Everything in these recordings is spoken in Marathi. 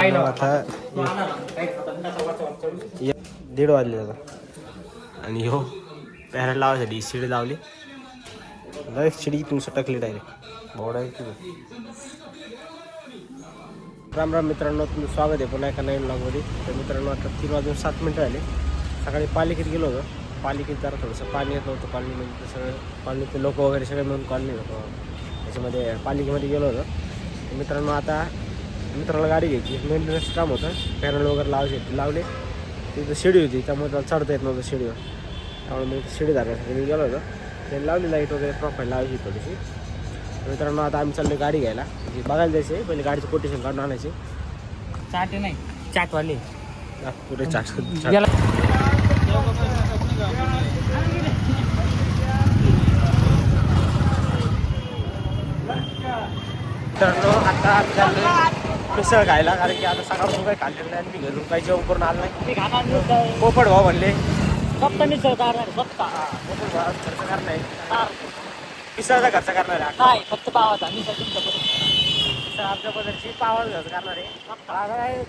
आता 1:30 वाजले आता आणि हो पॅरेट लावायसाठी शिडी लावली. डायरेक्ट शिडी इथून सटकली डायरेक्ट भावडा. राम राम मित्रांनो, तुमचं स्वागत आहे पुन्हा एका नवीन ब्लॉगमध्ये. तर मित्रांनो, आता 3:07 झाले. सकाळी पालिकेत गेलो होतो. पालिकेत जरा थोडंसं पाणी येत नव्हतं. कॉलनीमध्ये सगळं कॉलनीचे लोक वगैरे सगळे मिळून कॉलनी होतो त्याच्यामध्ये पालिकेमध्ये गेलो होतो. मित्रांनो, आता मित्राला गाडी घ्यायची, मेंटेनन्स काम होतं, पॅनल वगैरे लावले. तिथं शिडी होती त्यामुळे त्याला चढता येत नव्हतं शिडीवर. त्यामुळे मी शिडी धरण्यासाठी मी गेलो होतो. ते लावली लाईट वगैरे प्रोफाईल लावायची थोडीशी. मित्रांनो, आता आम्ही चाललो गाडी घ्यायला. म्हणजे बघायला जायचं, पहिले गाडीचं कोटेशन काढून आणायचे. चाट नाही चाटवाले पुढे चाट मित्रांनो, आता आम्ही चाललो मिसळ खायला, कारण की आता सकाळपासून काही खाल्लेलं नाही आणि मी घरून काही जेवण करून आलं नाही. पोपट भाव म्हणले फक्त मिसळ करणार फक्त पोपट भाव खर्च करणार नाही, मिसळचा खर्च करणार आहे. काय फक्त पावाचा मिसळ तुमच्या मिसळ आमच्या पद्धतीची पावाचा खर्च करणार आहे.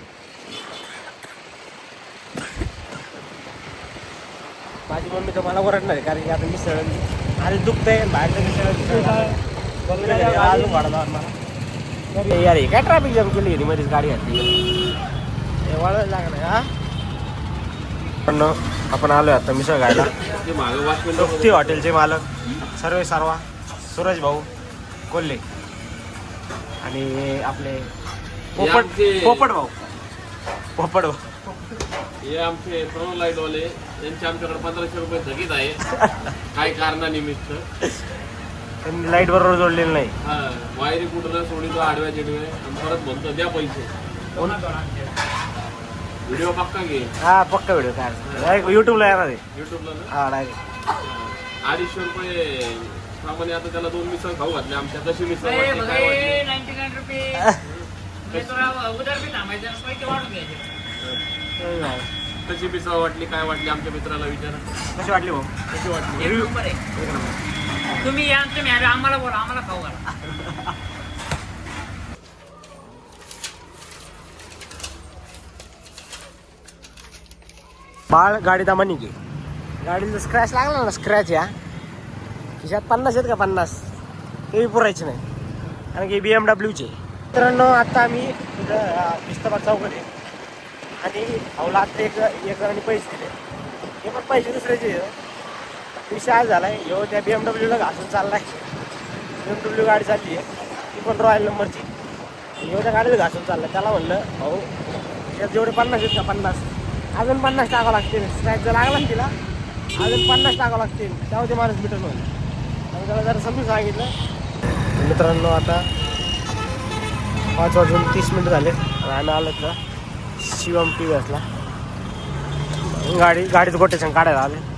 माझी मम्मी तर मला ओरडणार आहे, कारण की आता मिसळ आधी दुखतंय बाहेरचं मिसळ अजून वाढला मला. यार हे काय ट्रॅफिक जाम केली मध्येच गाडी घातली वाढायला लागणार. हा पण आपण आलोय आता मिसळ खायला. तृप्ती हॉटेलचे मालक सर्वा सूरज भाऊ कोल्हे आणि आपले पोपट भाऊ हे आमचे प्रणव लाईटवाले यांचे आमच्याकडे 1500 रुपये थकीत आहे काही कारणानिमित्त. त्यांनी लाईट बरोबर जोडलेलं नाही. हा वायरी कुठं सोडितो आडव्या चिडवे आणि परत म्हणतो द्या पैसे. व्हिडिओ पक्का घे. हा पक्का व्हिडिओ काय युट्यूबला येणार आहे. युट्यूबला हा डायरेक्ट 250 रुपये प्रमाणे आता त्याला 2 मिसळ खाऊ घातले आमच्या. कशी मिसळ वाटली, काय वाटली? 99 रुपये उदर बी थांबायचं पैसे वाढून घ्यायचे. कशी मिसळ वाटली, काय वाटली आमच्या मित्राला विचारा. कशी वाटली भाऊ? कशी वाटली? एक नंबर आहे. तुम्ही या तुम्ही आम्हाला बोला, आम्हाला खाऊ घाला. बाळ गाडी दामानी घे. गाडीला स्क्रॅच लागला ना, स्क्रॅच या खिशात 50 आहेत का 50 तेही पुरायचे नाही, कारण की BMW चे. मित्रांनो, आता आम्ही तिथं पिस्तबाग चौकात आहे आणि भाऊला आता एक जणांनी पैसे दिले. हे पण पैसे दुसऱ्याचे विषय आज झालाय. ह्यो त्या BMW घासून चाललाय. BMW गाडी चालली आहे, ती पण रॉयल नंबरची. ह्यो त्या गाडीला घासून चाललाय. त्याला म्हणलं भाऊ यात जेवढे 50 आहेत का 50 अजून 50 टाकावं लागतील. स्क्रॅच जर लागला ना तिला अजून 50 टाकावं लागतील, त्यामुळे ते माणूस मिटून होईल. आणि त्याला जरा समजून सांगितलं. मित्रांनो, आता 5:30 झाले आणि आम्ही आलो ना शिवम TVSला. गाडीचं कोटेशन काढायला आले.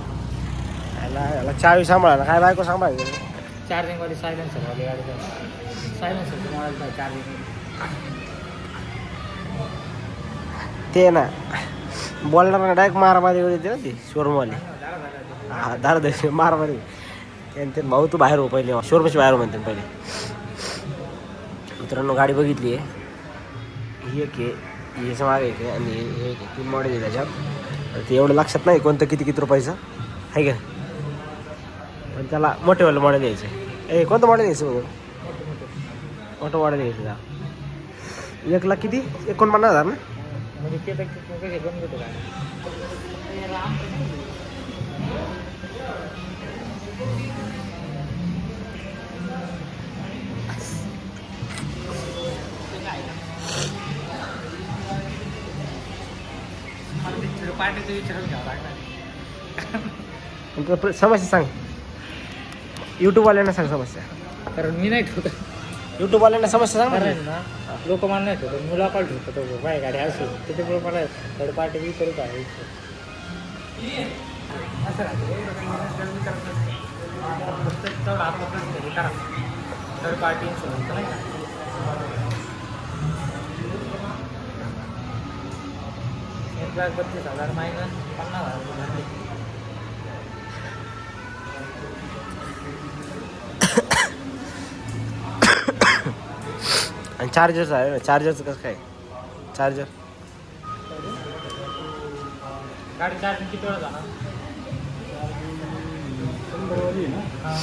याला चावी सांभाळायला काय बायको सांभाळायचं. चार्जिंग वाली सायलेन्सर वाली गाडी सायलेन्सर मोबाईल चार्जिंग ते ना बोलणार ना डायरेक्ट मारामारी येते ना ती शोरूमवाली. हा दार मारामारी त्यांचे भाऊ तू बाहेर हो पहिले, शोरूमची बाहेर हो म्हणते पहिले. मित्रांनो, गाडी बघितली आहे ही एक आहे, याचं मागे एक आहे आणि हे एक आहे. 3 मॉडेल आहे त्याच्यात. ते एवढं लक्षात नाही कोणतं किती रुपयाचं आहे का, पण त्याला मोठेवालं मॉडेल यायचं आहे. कोणतं मॉडेल यायचं बघून मोठं मॉडेल यायचं का 1,00,000 किती 49,000 ना. म्हणजे ते कसे बंद होतो काय पार्टीचं विचारून घ्यावं लागणार. समस्या सांग, यूट्यूबवाल्यांना सांग समस्या. कारण मी नाही ठेवत यूट्यूबवाल्यांना समस्या सांग ना. लोक मला नाही ठेवतो, मुला पण ठेवतो बाय गाडी असेल त्याच्यामुळे मला थर्ड पार्टी विचारू काय असं राहतं. थर्ड पार्टी इन्शुरन्स नाही का. $1,32,000 मायनस 50,000 आणि चार्जर्स आहे. चार्जरचं कसं काय चार्जर गाडी चार्जिंग किती वेळा जाणार हां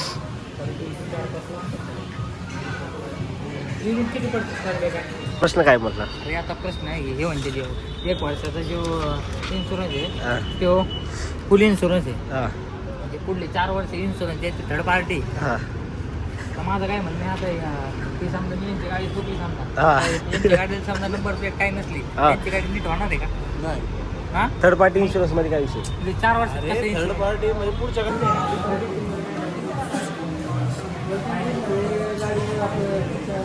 किती पडते सर काय प्रश्न काय म्हटलं? अरे आता प्रश्न आहे हे म्हणते जो 1 वर्षाचा जो इन्शुरन्स हा. आहे तो फुल इन्शुरन्स आहे हां म्हणजे पुढले 4 वर्ष इन्शुरन्स याची थर्ड पार्टी हां तर माझं काय म्हणणं आहे आता ती समजा मी यांची गाडी चुकली समजा हा. यांची गाडीला समजा नंबर प्लेट काही नसली हा. त्यांची गाडी नीट होणार आहे का नाही हां थर्ड पार्टी इन्शुरन्स मध्ये काय विषय? म्हणजे 4 वर्ष कसं थर्ड insurance? पार्टी म्हणजे पुढच्या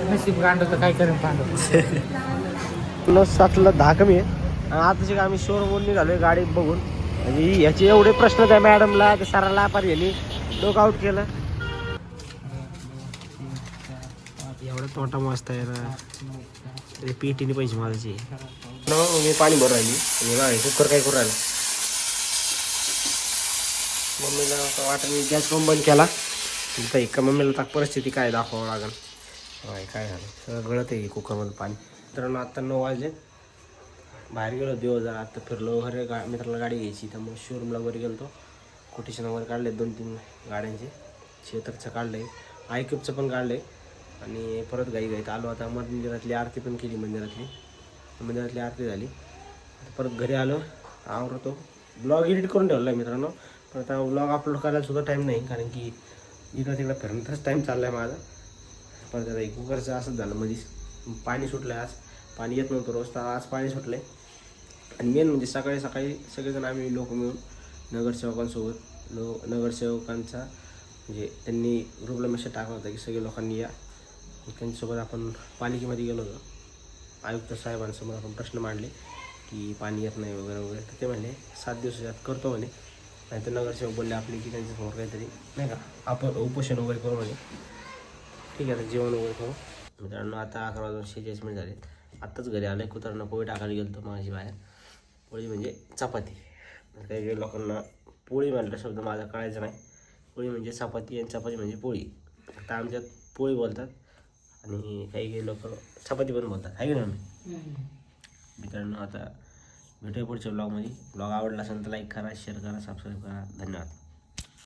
नशीब गांडं तर काय करेन पांडव 7ला 10 कमी आहे आणि आताची आम्ही शोरूमवरून निघालोय गाडी बघून म्हणजे याचे एवढे प्रश्न त्या मॅडमला त्या सराला पार यांनी डोक आउट केलं. एवढा तोटा मस्त आहे ना पीटीने पैसे माझ्याचे मी पाणी भरून राहिली कुकर काय करू राहिलं मम्मीला वाटत मी गॅस करून बंद केला तिथं एका मम्मीला ताक परिस्थिती काय दाखवावं लागेल. काय झालं सगळं गळत आहे कुकरमध्ये पाणी. तर आता 9 वाजले बाहेर गेलो दिवस जरा आता फिरलो घरी मित्राला गाडी घ्यायची त्यामुळे शोरूमला वगैरे गेलो तो कोटेशन वगैरे काढले 2-3 गाड्यांचे क्षेत्रचं काढलं आहे आयक्यूबचं पण काढलं आहे आणि परत गाईत आलो. आता मंदिरातली आरती पण केली मंदिरातली आरती झाली परत घरी आलो आवरतो ब्लॉग एडिट करून ठेवला आहे मित्रांनो पण आता ब्लॉग अपलोड करायला सुद्धा टाईम नाही कारण की इकडं तिकडं फिरण्यातच टाईम चालला आहे माझा. परत आता कुकरचं असंच झालं मध्येच पाणी सुटलं आहे आज पाणी येत नव्हतं रोज तर आज पाणी सुटलं आहे आणि मेन म्हणजे सकाळी सगळेजण आम्ही लोक मिळून नगरसेवकांसोबत नगरसेवकांचा म्हणजे त्यांनी ग्रुपला मेसेज टाकला होता की सगळे लोकांनी या त्यांच्यासोबत आपण पालिकेमध्ये गेलो होतो. आयुक्त साहेबांसमोर आपण प्रश्न मांडले की पाणी येत नाही वगैरे वगैरे तर ते म्हणले 7 दिवसाच्या आत करतो म्हणे नाही तर नगरसेवक बोलले आपले की त्यांच्यासमोर काहीतरी नाही का आपण उपोषण वगैरे करू म्हणे. ठीक आहे आता जेवण वगैरे करू मित्रांनो. आता 11:46 झाले आत्ताच घरी आलं आहे कुत्रांना पोळी टाकायला गेलो होतो माझी बाहेर. पोळी म्हणजे चपाती काही काही लोकांना पोळी म्हटलं शब्द माझा कळायचा नाही. पोळी म्हणजे चपाती आणि चपाती म्हणजे पोळी. आता आमच्यात पोळी बोलतात आणि काही लोक चपाती पण बोलतात आहे की नाही मित्रांनो. आता भेटूया पुढच्या ब्लॉगमध्ये. ब्लॉग आवडला असेल तर लाईक करा शेअर करा सबस्क्राईब करा. धन्यवाद.